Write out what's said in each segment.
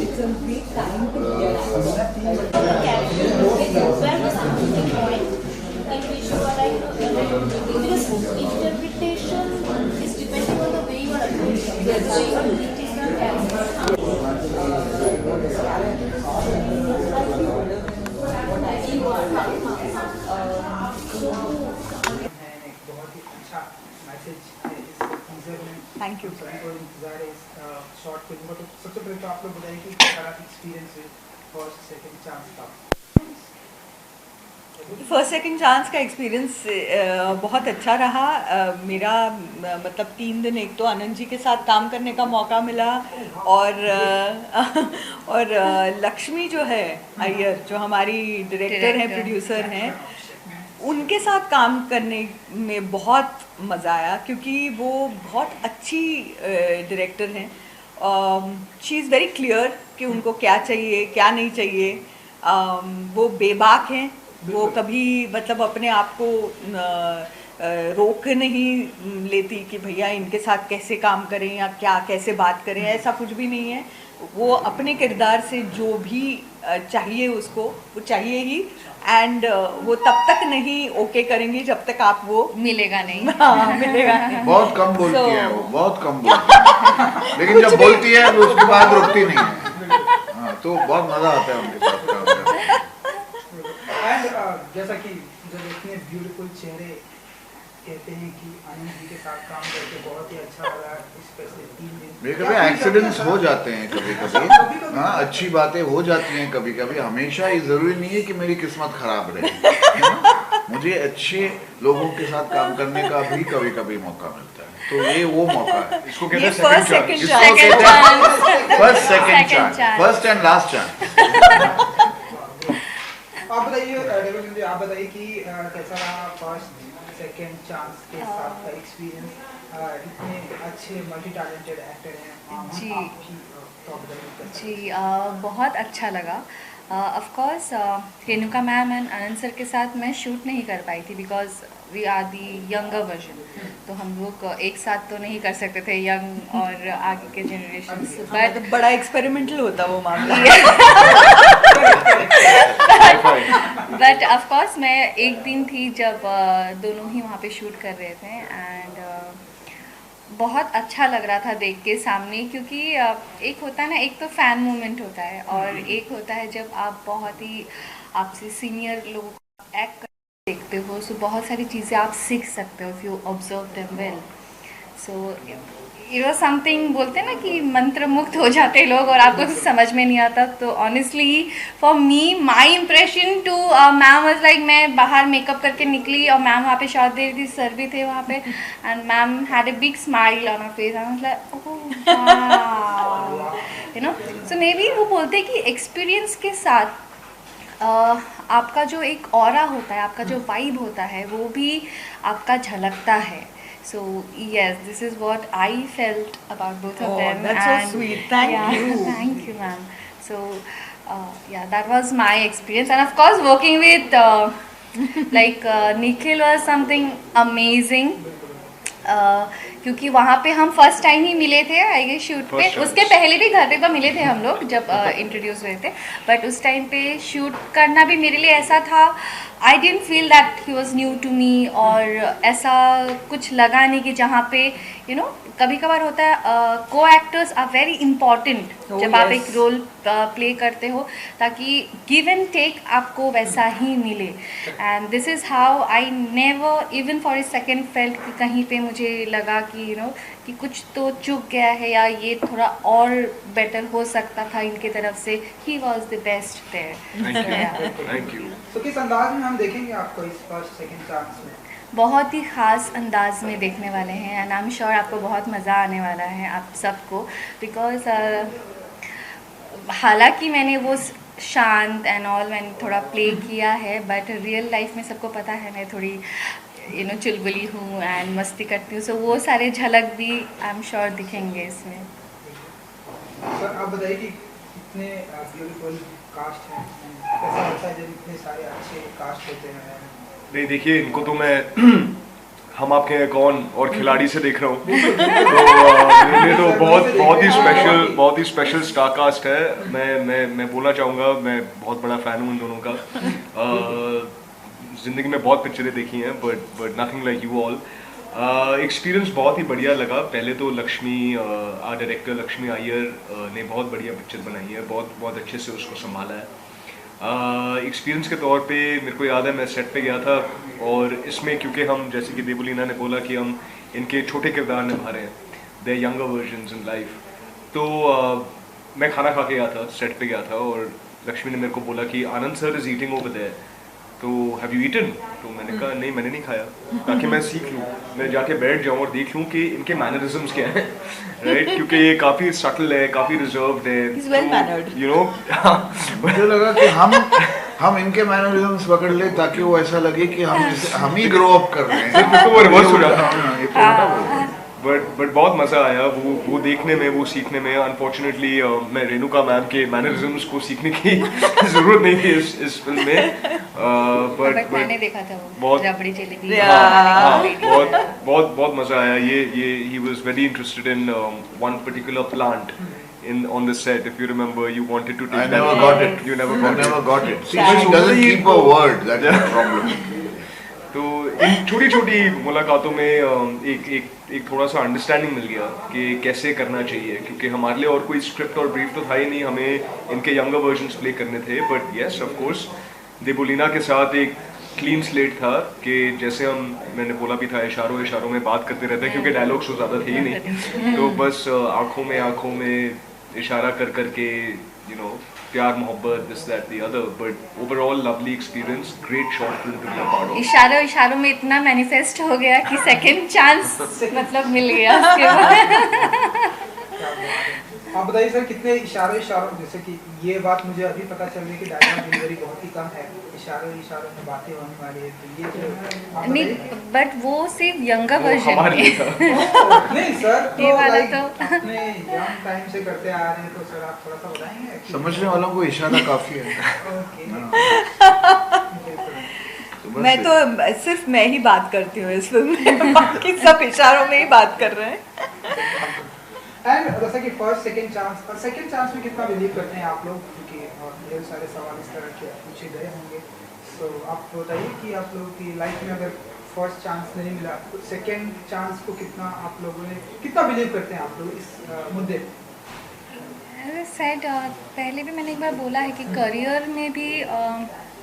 It's a great time to get where was something point and we should because interpretation is depending on the way you are approaching. That's why you are meeting the character. बहुत ही अच्छा message है इस teaser में। Thank you. सभी को इंतजार है इस शॉर्ट फिल्म का। तो सबसे पहले तो आप लोग बताइए कि क्या एक्सपीरियंस है फर्स्ट सेकंड चांस का। फर्स्ट सेकंड चांस का एक्सपीरियंस बहुत अच्छा रहा। मेरा मतलब 3 दिन एक तो आनंद जी के साथ काम करने का मौका मिला और लक्ष्मी जो है अय्यर जो हमारी डायरेक्टर हैं प्रोड्यूसर हैं उनके साथ काम करने में बहुत मज़ा आया क्योंकि वो बहुत अच्छी डायरेक्टर हैं। शी इज़ वेरी क्लियर कि उनको क्या चाहिए क्या नहीं चाहिए। वो बेबाक हैं, वो कभी मतलब अपने आप को रोक नहीं लेती कि भैया इनके साथ कैसे काम करें या क्या कैसे बात करें, ऐसा कुछ भी नहीं है। वो अपने किरदार से जो भी चाहिए उसको वो चाहिए ही एंड वो तब तक नहीं ओके करेंगी जब तक आप वो मिलेगा नहीं। हाँ, मिलेगा नहीं। बहुत कम बोलती है वो, बहुत कम बोलती है लेकिन जब बोलती है तो उसके बाद रुकती नहीं है। हाँ, तो बहुत मजा आता है उनके साथ काम करने। एंड जैसा कि जब इतने ब्यूटीफुल चेहरे कहते हैं कि आनंद जी के साथ काम करके बहुत ही अच्छा लगा, स्पेशली 3 दिन। मेरे कभी एक्सीडेंट्स हो जाते हैं कभी कभी। हाँ, अच्छी बातें हो जाती हैं कभी कभी। हमेशा ये जरूरी नहीं है कि मेरी किस्मत खराब रहे। मुझे अच्छे लोगों के साथ काम करने का भी कभी कभी मौका मिलता है, तो ये वो मौका है। इसको कहते हैं first second second chance. First second chance, first and last chance. आप बताइए आप बताइए कि कैसा रहा फर्स्ट सेकंड चांस के साथ का एक्सपीरियंस। इतने अच्छे मल्टी टैलेंटेड एक्टर हैं जी। बहुत अच्छा लगा। Of course Renuka ma'am and Anand sir के साथ मैं शूट नहीं कर पाई थी because we are the younger version, तो हम लोग एक साथ तो नहीं कर सकते थे यंग और आगे के जनरेशन। बट बड़ा एक्सपेरिमेंटल होता वो मामला। बट ऑफ कोर्स मैं एक दिन थी जब दोनों ही वहाँ पे शूट कर रहे थे एंड बहुत अच्छा लग रहा था देख के सामने, क्योंकि एक होता है ना, एक तो फैन मोमेंट होता है और एक होता है जब आप बहुत ही आपसे सीनियर लोगों को एक्ट देखते हो, सो बहुत सारी चीज़ें आप सीख सकते हो if you observe them well. So it was something, बोलते हैं ना कि मंत्र मुक्त हो जाते लोग और आपको कुछ समझ में नहीं आता। तो honestly for me my impression to ma'am was like, मैं बाहर मेकअप करके निकली और मैम वहाँ पे शॉट दे रही थी, सर भी थे वहाँ पे and ma'am had a big smile on her face. I was like oh you know. So may be वो बोलते हैं कि एक्सपीरियंस के साथ आपका जो एक ऑरा होता है, आपका जो वाइब होता है, वो भी आपका झलकता है। So yes, this is what I felt about both of them. That's so sweet. Thank you. Thank you, ma'am. So yeah, that was my experience, and of course, working with Nikhil was something amazing. क्योंकि वहाँ पे हम first time ही मिले थे I guess shoot पे। उसके पहले भी घर पे तो मिले थे हम लोग जब इंट्रोड्यूस हुए थे, बट उस टाइम पे शूट करना भी मेरे लिए ऐसा था, I didn't feel that he was new to me, और ऐसा कुछ लगा नहीं कि जहाँ पे यू नो कभी कभार होता है को एक्टर्स आर वेरी इंपॉर्टेंट जब आप एक रोल प्ले करते हो, ताकि गिव एंड टेक आपको वैसा ही मिले। And this is how I never even for a second felt कि कहीं पे मुझे लगा कि यू नो कि कुछ तो चूक गया है या ये थोड़ा और बेटर हो सकता था इनके तरफ से। He was the best there. Thank you. तो किस अंदाज में हम देखेंगे आपको इस फर्स्ट सेकंड चांस में? बहुत ही ख़ास अंदाज में देखने वाले हैं एंड आई एम श्योर आपको बहुत मज़ा आने वाला है आप सबको, बिकॉज हालांकि मैंने वो शांत एंड ऑल मैंने थोड़ा प्ले किया है, बट रियल लाइफ में सबको पता है मैं थोड़ी चुलबुली हूँ एंड मस्ती करती हूँ, सो वो सारे झलक भी आई एम श्योर दिखेंगे इसमें। सर आप बताइए कि इतने ब्यूटीफुल कास्ट हैं, कैसा लगता है जब इतने सारे अच्छे कास्ट होते हैं? नहीं देखिए, इनको तो मैं हम आपके हैं कौन और खिलाड़ी से देख रहा हूँ, तो मेरे तो बहुत ही स्पेशल स्टार कास्ट है। मैं बोलना चाहूँगा, मैं बहुत बड़ा फ़ैन हूँ इन दोनों का। ज़िंदगी में बहुत पिक्चरें देखी हैं, but nothing like you all. Experience बहुत ही बढ़िया लगा। पहले तो लक्ष्मी, डायरेक्टर लक्ष्मी अय्यर ने बहुत बढ़िया पिक्चर बनाई है, बहुत अच्छे से उसको संभाला है। एक्सपीरियंस के तौर पे मेरे को याद है मैं सेट पे गया था, और इसमें क्योंकि हम, जैसे कि देवलीना ने बोला कि हम इनके छोटे किरदार निभा रहे हैं, दे यंगर वर्जन्स इन लाइफ, तो मैं खाना खा के गया था, सेट पे गया था, और लक्ष्मी ने मेरे को बोला कि Anand sir is eating over there, तो हैव यू ईटन? तो मैंने कहा नहीं, मैंने नहीं खाया, ताकि मैं सीख लूँ, मैं जाके बैठ जाऊँ और देख लूँ कि इनके मैनरिज्म्स क्या हैं, राइट? क्योंकि ये काफ़ी सटल है, काफ़ी रिजर्व्ड है, He's well mannered. You know. मुझे लगा कि हम इनके मैनरिज्म्स पकड़ ले ताकि वो ऐसा लगे कि हम ही ग्रो अप कर रहे हैं, तो वो रिवर्स हो जाता हाँ, ये उल्टा बोल रहे हैं। बट बहुत मज़ा आया वो देखने में, वो सीखने में। अनफॉर्चुनेटली मैं रेणुका मैम के मैनरिज्म्स को सीखने की ज़रूरत नहीं थी इस फिल्म में, बट मैंने देखा था वो बहुत- रबड़ी जलेबी। बहुत मज़ा आया। ये he was very interested in one particular plant on the set. If you remember, you wanted to take I that never plant. got it. You never I got never it. got it. See, Yeah. she doesn't keep a word. That's the problem. तो इन छोटी छोटी मुलाकातों में एक थोड़ा सा understanding मिल गया कि कैसे करना चाहिए, क्योंकि हमारे लिए और कोई स्क्रिप्ट और ब्रीफ तो था ही नहीं, हमें इनके यंगर वर्जन्स प्ले करने थे। But yes, of course Devlina के साथ एक क्लीन स्लेट था कि जैसे मैंने बोला भी था, इशारों में बात करते रहते हैं, क्योंकि डायलॉग्स तो ज़्यादा थे ही नहीं, तो बस आँखों में इशारा कर करके प्यार मोहब्बत, this that the other, but overall lovely experience, great short film to be a part of. इशारों में इतना मैनिफेस्ट हो गया कि सेकंड चांस मतलब मिल गया उसके बाद। आप बताइए सर, कितने इशारों, जैसे कि ये बात मुझे अभी पता चल रही है कि डायलॉग डिलीवरी बहुत ही कम है, इशारों में बातें होने वाली है, तो ये जो आप नहीं, बताइए। बट वो सिर्फ यंगर वो हमारे लिए वर्जन था। नहीं सर, ये वाला लाइक तो- अपने यंग टाइम से करते आ रहे हैं, तो सर आप थोड़ा सा बताएंगे? समझने वालों को इशारा काफी है। ओके। बस मैं तो सिर्फ मैं ही बात करती हूँ इस फिल्म में, बाकी सब इशारों में ही बात कर रहे हैं। एंड जैसा कि फर्स्ट सेकंड चांस में कितना बिलीव करते हैं आप लोग, क्योंकि ढेर सारे सवाल इस तरह के पूछे गए होंगे, तो आप बताइए कि आप लोगों की लाइफ में अगर फर्स्ट चांस नहीं मिला तो सेकंड चांस को कितना बिलीव करते हैं आप लोग इस मुद्दे पे? सेड पहले भी मैंने एक बार बोला है कि करियर में भी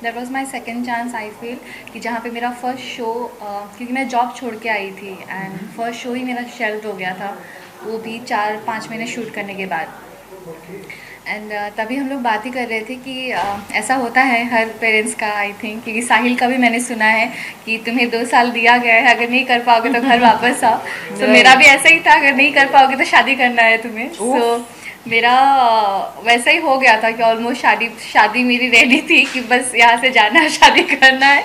that was my second chance. I feel कि जहाँ पे मेरा फर्स्ट शो, क्योंकि मैं जॉब छोड़ के आई थी एंड फर्स्ट शो ही मेरा शेल्व्ड हो गया था, वो भी 4-5 महीने शूट करने के बाद। एंड तभी हम लोग बात ही कर रहे थे कि ऐसा होता है हर पेरेंट्स का, आई थिंक, क्योंकि साहिल का भी मैंने सुना है कि तुम्हें 2 साल दिया गया है, अगर नहीं कर पाओगे तो घर वापस आओ। तो मेरा भी ऐसा ही था, अगर नहीं कर पाओगे तो शादी करना है तुम्हें। सो मेरा वैसा ही हो गया था कि ऑलमोस्ट शादी मेरी रेडी थी कि बस यहाँ से जाना है, शादी करना है।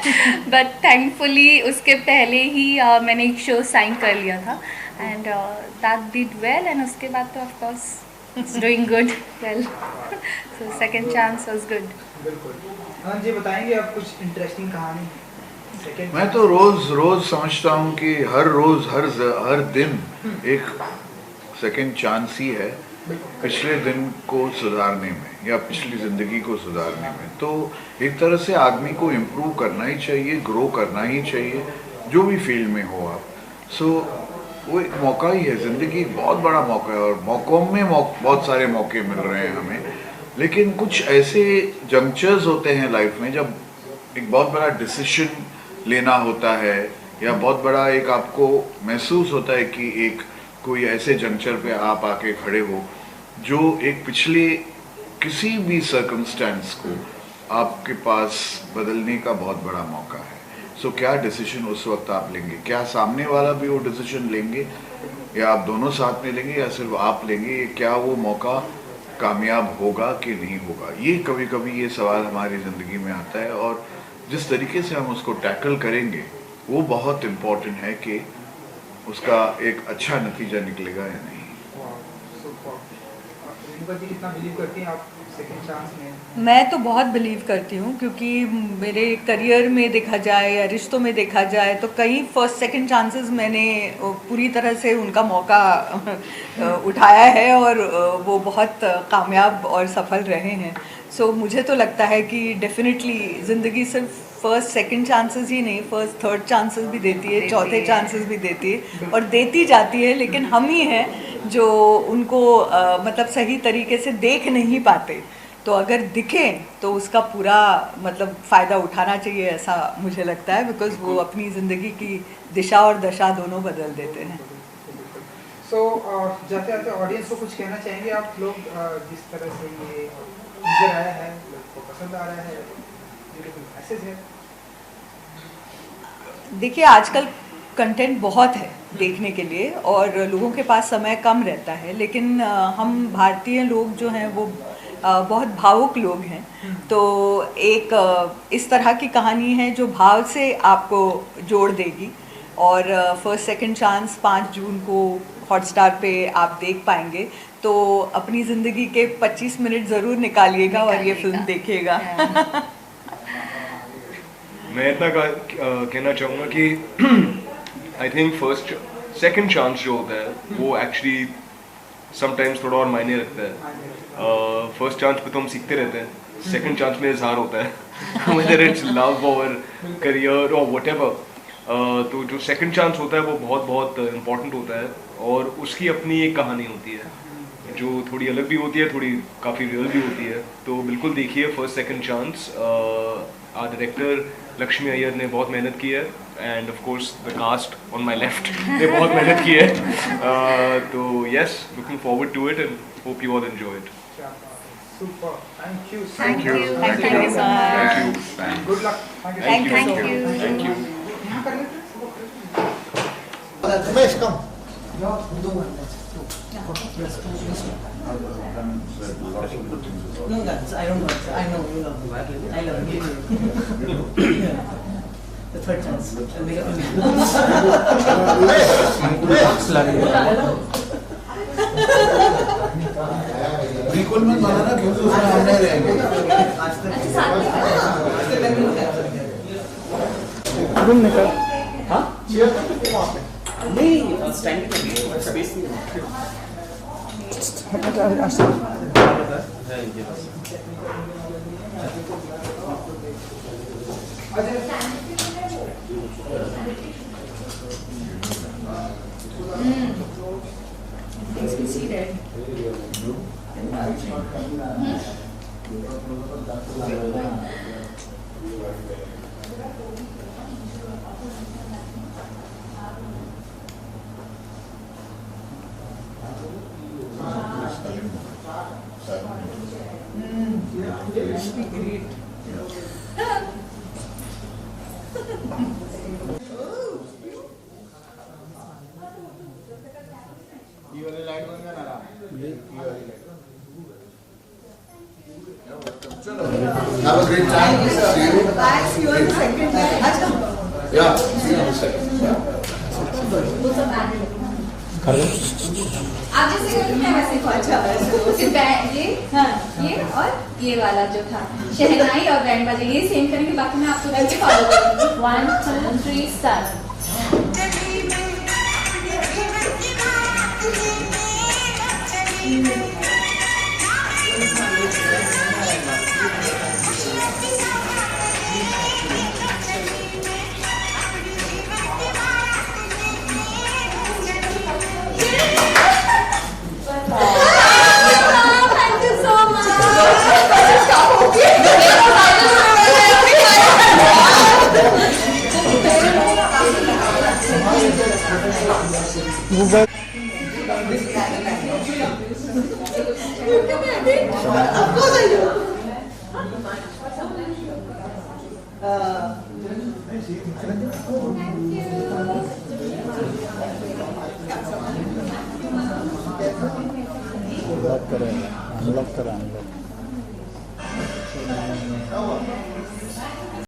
बट थैंकफुली उसके पहले ही मैंने एक शो साइन कर लिया था and that did well, and उसके बाद तो of course doing good well, so second chance was good. बिल्कुल। हाँ जी, बताएंगे आप कुछ इंटरेस्टिंग कहानी सेकंड? मैं तो रोज समझता हूँ कि हर दिन एक सेकंड चांस ही है पिछले दिन को सुधारने में या पिछली ज़िंदगी को सुधारने में। तो एक तरह से आदमी को इम्प्रूव करना ही चाहिए, ग्रो करना ही चाहिए, जो भी फील्ड में हो आप। सो वो एक मौका ही है, ज़िंदगी एक बहुत बड़ा मौका है, और मौक़ों में बहुत सारे मौके मिल रहे हैं हमें, लेकिन कुछ ऐसे जंक्चर्स होते हैं लाइफ में जब एक बहुत बड़ा डिसीजन लेना होता है, या बहुत बड़ा एक आपको महसूस होता है कि एक कोई ऐसे जंक्चर पे आप आके खड़े हो जो एक पिछले किसी भी सर्कमस्टेंस को आपके पास बदलने का बहुत बड़ा मौका है। सो क्या डिसीजन उस वक्त आप लेंगे? क्या सामने वाला भी वो डिसीजन लेंगे, या आप दोनों साथ में लेंगे, या सिर्फ आप लेंगे? क्या वो मौका कामयाब होगा कि नहीं होगा, ये कभी कभी ये सवाल हमारी ज़िंदगी में आता है, और जिस तरीके से हम उसको टैकल करेंगे वो बहुत इम्पोर्टेंट है कि उसका एक अच्छा नतीजा निकलेगा या नहीं। रेणुका जी कितना बिलीव करती हैं आप सेकंड चांस में? मैं तो बहुत बिलीव करती हूँ, क्योंकि मेरे करियर में देखा जाए या रिश्तों में देखा जाए तो कई फर्स्ट सेकंड चांसेस मैंने पूरी तरह से उनका मौका उठाया है और वो बहुत कामयाब और सफल रहे हैं। सो मुझे तो लगता है कि डेफिनेटली ज़िंदगी सिर्फ फर्स्ट सेकंड चांसेस ही नहीं, फर्स्ट थर्ड चांसेस भी देती है, चौथे चांसेस भी देती है और देती जाती है, लेकिन हम ही हैं जो उनको मतलब सही तरीके से देख नहीं पाते। तो अगर दिखे तो उसका पूरा मतलब फ़ायदा उठाना चाहिए, ऐसा मुझे लगता है, बिकॉज वो अपनी ज़िंदगी की दिशा और दशा दोनों बदल देते हैं। सो जाते जाते ऑडियंस को कुछ कहना चाहेंगे आप लोग, जिस तरह से ये नजर आया है, लोग को पसंद आ रहा है, ब्यूटीफुल मैसेज है? देखिए, आजकल कंटेंट बहुत है देखने के लिए और लोगों के पास समय कम रहता है, लेकिन हम भारतीय लोग जो हैं वो बहुत भावुक लोग हैं। तो एक इस तरह की कहानी है जो भाव से आपको जोड़ देगी, और फर्स्ट सेकंड चांस 5 जून को हॉटस्टार पे आप देख पाएंगे। तो अपनी ज़िंदगी के 25 मिनट ज़रूर निकालिएगा और ये फिल्म देखिएगा। मैं इतना कहना चाहूँगा कि I think first second chance जो होता है वो एक्चुअली समटाइम्स थोड़ा और मायने रखता है। फर्स्ट चांस पे तो हम सीखते रहते हैं, सेकंड चांस में इजहार होता है वेदर इट्स लव और करियर और व्हाटएवर। तो जो सेकंड चांस होता है वो बहुत बहुत इम्पोर्टेंट होता है और उसकी अपनी एक कहानी होती है जो थोड़ी अलग भी होती है, थोड़ी काफ़ी रियल भी होती है। तो बिल्कुल देखिए first second chance. Director Lakshmi Iyer ने बहुत मेहनत की है and of course the cast on my left ने बहुत मेहनत की है। तो yes, looking forward to it and hope you all enjoy it. Super. Thank you. Thank you. Thank you very much. Thank you. Good luck. Thank you. Thank you. Thank you. यहाँ कर लेते हैं? Ramesh, come. No guns, I don't want. I know you love me. I love you. The third chance. I'll make बिल्कुल मत बनाना क्योंकि उसमें हम नहीं रहेंगे। रूम निकल। हाँ? चेयर पे वहाँ पे। नहीं, स्टैंडिंग स्पेस नहीं है। You can see that. ये वाली लाइट बंद करना ना। ये वाली लाइट। चलो। Have a great time. See you. See you on the second day. Yeah. See you on the second. आप जैसे करते हैं वैसे को अच्छा ये और ये वाला जो था शहनाई और बैंड बाजा ये सेम करेंगे, बाकी मैं आपको करके फॉलो करूंगी। 1 2 3 स्टार्ट। Thank you.